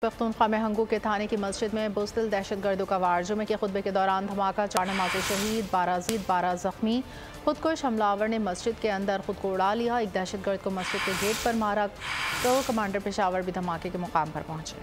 पख्तूनख्वा में हंगू के थाने की मस्जिद में बुज़दिल दहशतगर्दों का वार। जुमे के खुतबे के दौरान धमाका, 4 नमाज़ी शहीद, 12 अजीज, 12 जख्मी। खुदकुश हमलावर ने मस्जिद के अंदर खुद को उड़ा लिया। एक दहशतगर्द को मस्जिद के गेट पर मारा तो कमांडर पेशावर भी धमाके के मुकाम पर पहुंचे।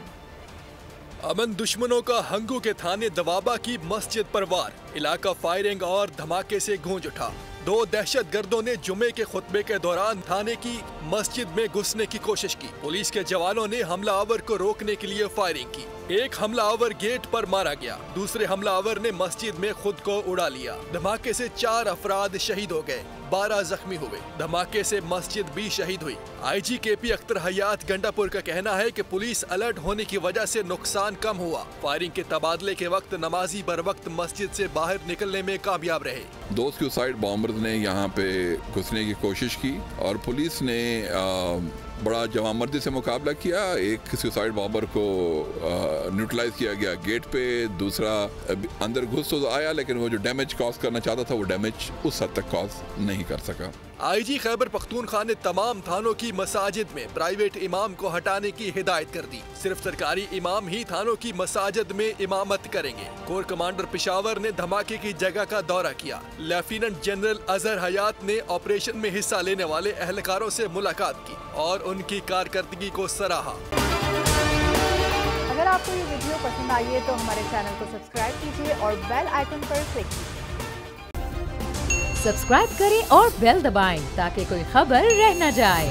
अमन दुश्मनों का हंगू के थाने दवाबा की मस्जिद पर वार। इलाका फायरिंग और धमाके से गूंज उठा। 2 दहशतगर्दों ने जुमे के खुतबे के दौरान थाने की मस्जिद में घुसने की कोशिश की। पुलिस के जवानों ने हमलावर को रोकने के लिए फायरिंग की। एक हमलावर गेट पर मारा गया, दूसरे हमलावर ने मस्जिद में खुद को उड़ा लिया। धमाके से 4 अफराद शहीद हो गए, 12 जख्मी हुए। धमाके से मस्जिद भी शहीद हुई। IG KP अख्तर हयात गंडापुर का कहना है कि पुलिस अलर्ट होने की वजह से नुकसान कम हुआ। फायरिंग के तबादले के वक्त नमाजी बर वक्त मस्जिद से बाहर निकलने में कामयाब रहे। 2 सुसाइड बॉम्बर्स ने यहाँ पे घुसने की कोशिश की और पुलिस ने बड़ा जवामर्दी से मुकाबला किया। एक सुसाइड बॉम्बर को न्यूट्रलाइज किया गया गेट पे, दूसरा अंदर घुस तो आया लेकिन वो जो डैमेज कॉज करना चाहता था वो डैमेज उस हद तक कॉज नहीं कर सका। IG खैबर पख्तूनख्वा ने तमाम थानों की मसाजिद में प्राइवेट इमाम को हटाने की हिदायत कर दी। सिर्फ सरकारी इमाम ही थानों की मसाजिद में इमामत करेंगे। कोर कमांडर पेशावर ने धमाके की जगह का दौरा किया। लेफ्टिनेंट जनरल अजहर हयात ने ऑपरेशन में हिस्सा लेने वाले एहलकारों से मुलाकात की और उनकी कारकर्दगी को सराहा। अगर आपको ये वीडियो पसंद आई है तो हमारे चैनल को सब्सक्राइब कीजिए और बेल आइकन पर क्लिक कीजिए। सब्सक्राइब करें और बेल दबाएं ताकि कोई खबर रह न जाए।